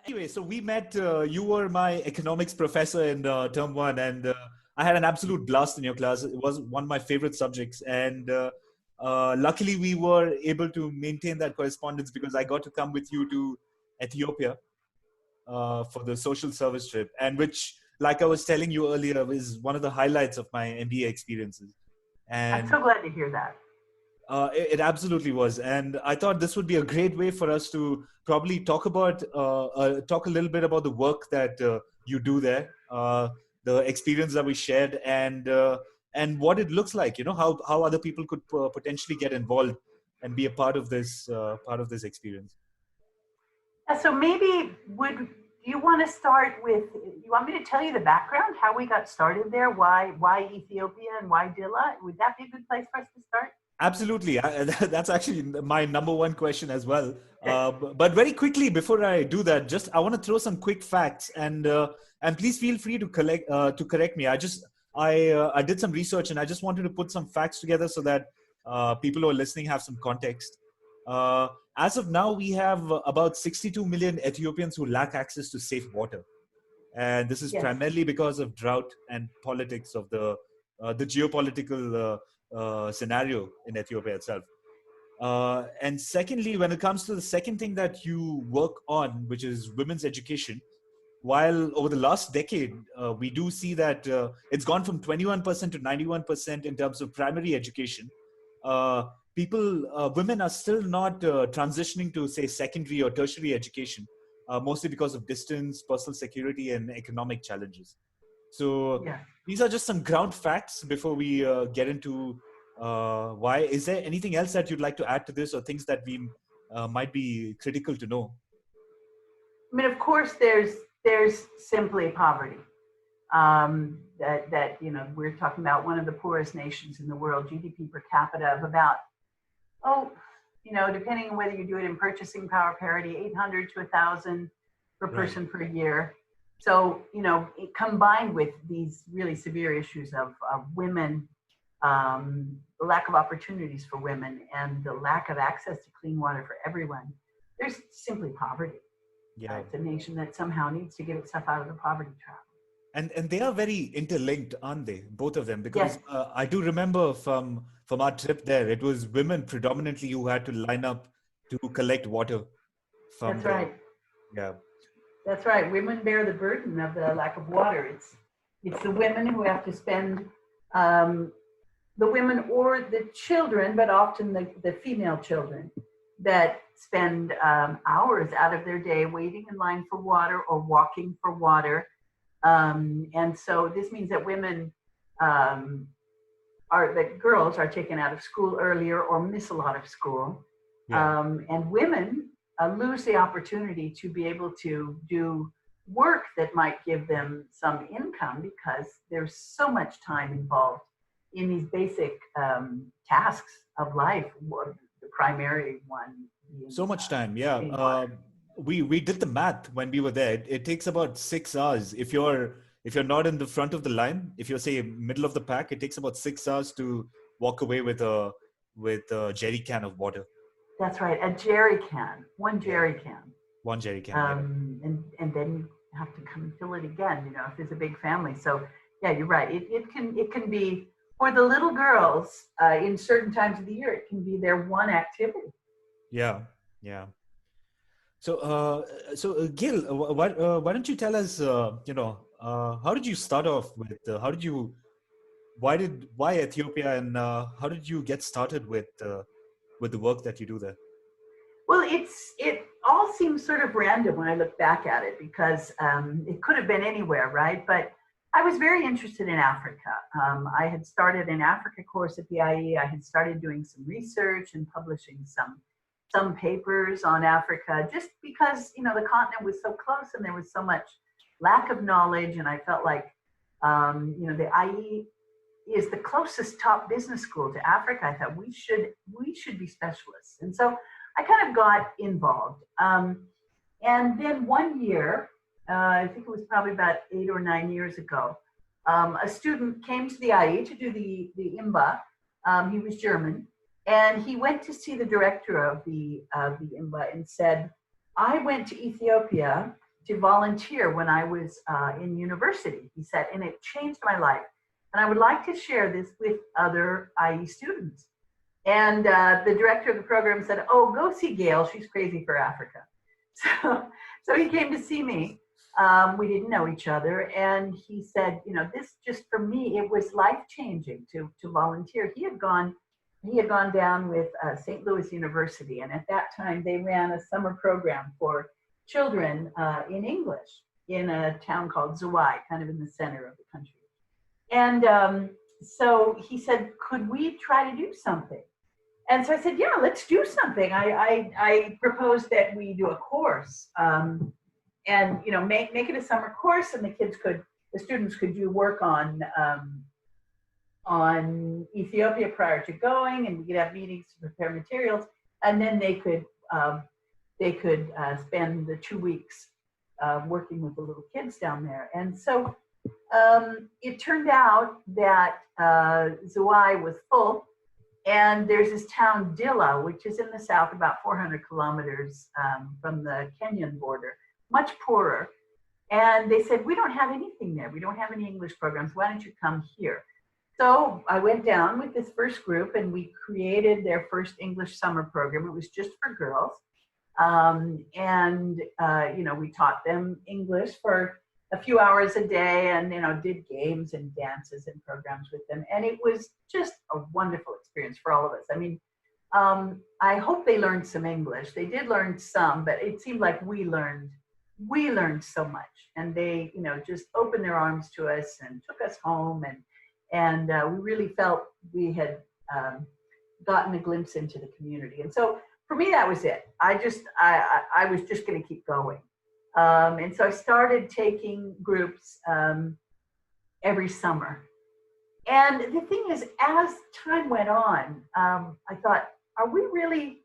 Anyway, so we met. You were my economics professor in term one, and I had an absolute blast in your class. It was one of my favorite subjects, and luckily we were able to maintain that correspondence because I got to come with you to Ethiopia for the social service trip, and which, like I was telling you earlier, is one of the highlights of my MBA experiences. I'm And so glad to hear that. it absolutely was, and I thought this would be a great way for us to probably talk a little bit about the work that you do there, the experience that we shared, and what it looks like. You know how other people could potentially get involved and be a part of this experience. So maybe would you want to start with, you want me to tell you the background, how we got started there, why Ethiopia and why Dilla? Would that be a good place for us to start? Absolutely. That's actually my number one question as well. Okay. But very quickly, before I do that, just I want to throw some quick facts, and please feel free to correct me. I did some research, and I just wanted to put some facts together so that people who are listening have some context. As of now, we have about 62 million Ethiopians who lack access to safe water, and this is Yes. primarily because of drought and politics of the geopolitical scenario in Ethiopia itself. And secondly, when it comes to the second thing that you work on, which is women's education, while over the last decade, we do see that it's gone from 21% to 91% in terms of primary education. Uh, Women are still not transitioning to, say, secondary or tertiary education, mostly because of distance, personal security, and economic challenges. So Yeah. these are just some ground facts before we get into why. Is there anything else that you'd like to add to this, or things that we might be critical to know? I mean, of course, there's simply poverty. That we're talking about one of the poorest nations in the world, GDP per capita of about, oh, depending on whether you do it in purchasing power parity, 800 to 1,000 per Right. person per year. So, combined with these really severe issues of women, the lack of opportunities for women, and the lack of access to clean water for everyone, there's simply poverty. Yeah. It's a nation that somehow needs to get itself out of the poverty trap. And they are very interlinked, aren't they? Both of them, because Yes, I do remember from our trip there, it was women predominantly who had to line up to collect water from that's the right. yeah. That's right. Women bear the burden of the lack of water. It's the women who have to spend, um, the women or the children, but often the female children that spend hours out of their day waiting in line for water or walking for water. And so this means that um, that girls are taken out of school earlier or miss a lot of school. Yeah. And women lose the opportunity to be able to do work that might give them some income because there's so much time involved in these basic tasks of life. The primary one being So much time, yeah. clean water. We did the math when we were there. It takes about 6 hours. If you're not in the front of the line, if you're, say, middle of the pack, it takes about 6 hours to walk away with a jerry can of water. That's right, a jerry can, one Yeah, jerry can. one jerry can. Yeah, And then you have to come and fill it again, if there's a big family. So yeah, you're right. It can be for the little girls in certain times of the year, it can be their one activity. yeah, yeah. So, Gil, why don't you tell us, how did you start off with, why Ethiopia, and how did you get started with the work that you do there? Well, it all seems sort of random when I look back at it because it could have been anywhere, right? But I was very interested in Africa. I had started an Africa course at the IE. I had started doing some research and publishing some papers on Africa, just because the continent was so close and there was so much lack of knowledge, and I felt like the IE is the closest top business school to Africa. I thought we should be specialists, and so I kind of got involved. And then one year, I think it was probably about 8 or 9 years ago, a student came to the IE to do the IMBA. He was German, and he went to see the director of the IMBA and said, "I went to Ethiopia to volunteer when I was in university, he said, and it changed my life. And I would like to share this with other IE students. And the director of the program said, oh, go see Gayle. She's crazy for Africa. So he came to see me. We didn't know each other. And he said, you know, this just for me, it was life-changing to volunteer. He had gone down with St. Louis University. And at that time, they ran a summer program for children in English in a town called Zawai, kind of in the center of the country. And so he said, could we try to do something? And so I said, yeah, let's do something. I proposed that we do a course and, you know, make it a summer course, and the students could do work on Ethiopia prior to going, and we could have meetings to prepare materials, and then they could spend the 2 weeks working with the little kids down there. And so it turned out that Zawai was full, and there's this town Dilla, which is in the south, about 400 kilometers from the Kenyan border, much poorer. And they said, we don't have anything there. We don't have any English programs. Why don't you come here? So I went down with this first group, and we created their first English summer program. It was just for girls. You know, we taught them English for a few hours a day, and, you know, did games and dances and programs with them. And it was just a wonderful experience for all of us. I mean, I hope they learned some English. They did learn some, but it seemed like we learned so much. And they, you know, just opened their arms to us and took us home. And we really felt we had gotten a glimpse into the community. And so for me, that was it. I was just going to keep going. And so I started taking groups every summer. And the thing is, as time went on, I thought, are we really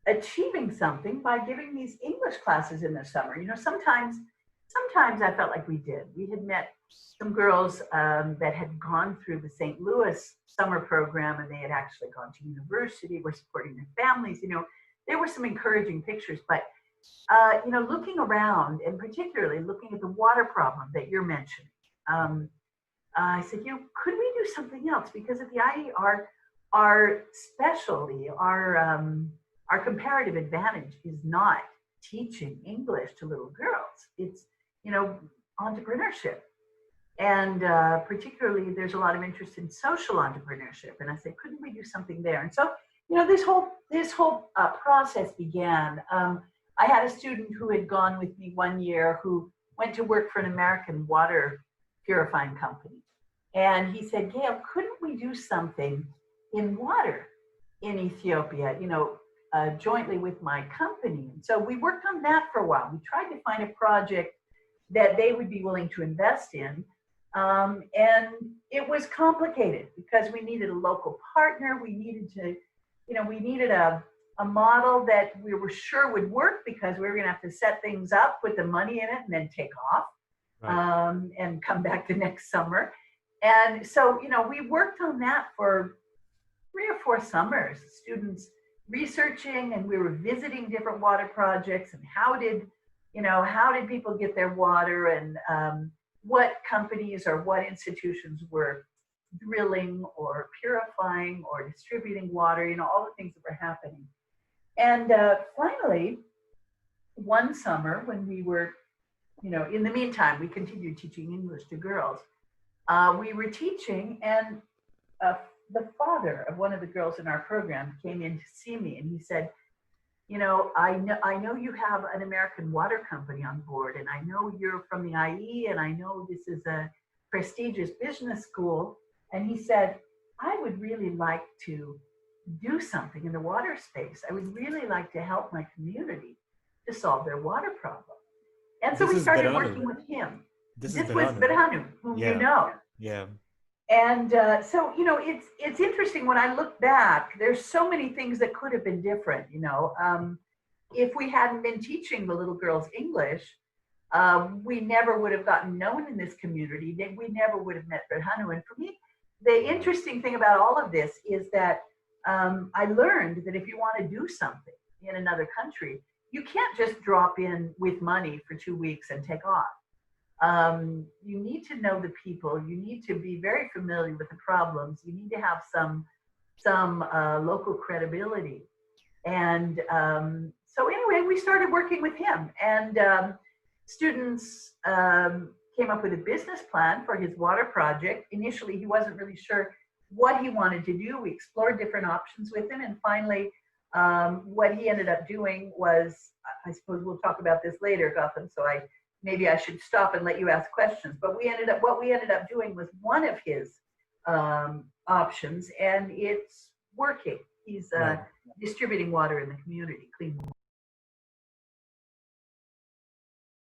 achieving something by giving these English classes in the summer? You know, sometimes I felt like we did. We had met some girls that had gone through the St. Louis summer program, and they had actually gone to university, were supporting their families. You know, there were some encouraging pictures, but you know, looking around, and particularly looking at the water problem that you're mentioning, I said, you know, could we do something else? Because at the IE, our specialty, our comparative advantage is not teaching English to little girls. It's, you know, entrepreneurship. And particularly, there's a lot of interest in social entrepreneurship. And I said, couldn't we do something there? And so, you know, this whole process began. I had a student who had gone with me one year who went to work for an American water purifying company. And he said, Gayle, couldn't we do something in water in Ethiopia, you know, jointly with my company? And so we worked on that for a while. We tried to find a project that they would be willing to invest in. And it was complicated because we needed a local partner. We needed to, you know, we needed a model that we were sure would work, because we were going to have to set things up, put the money in it, and then take off, right, and come back the next summer. And so, you know, we worked on that for 3 or 4 summers, students researching, and we were visiting different water projects, and how did people get their water, and what companies or what institutions were drilling or purifying or distributing water, you know, all the things that were happening. And finally, one summer when we were, you know, in the meantime, we continued teaching English to girls. We were teaching, and the father of one of the girls in our program came in to see me, and he said, you know, I know you have an American water company on board, and I know you're from the IE, and I know this is a prestigious business school. And he said, I would really like to do something in the water space. I would really like to help my community to solve their water problem. And so we started working with him. This was Berhanu, whom you know. Yeah. And so, you know, it's interesting when I look back, there's so many things that could have been different, you know. If we hadn't been teaching the little girls English, we never would have gotten known in this community. We never would have met Berhanu. And for me, the interesting thing about all of this is that I learned that if you want to do something in another country, you can't just drop in with money for 2 weeks and take off. You need to know the people. You need to be very familiar with the problems. You need to have some local credibility. And so anyway, we started working with him, and students came up with a business plan for his water project. Initially, he wasn't really sure what he wanted to do. We explored different options with him, and finally, what he ended up doing was, I suppose we'll talk about this later, Gotham, so maybe I should stop and let you ask questions. But what we ended up doing was one of his options, and it's working. He's distributing water in the community, clean water.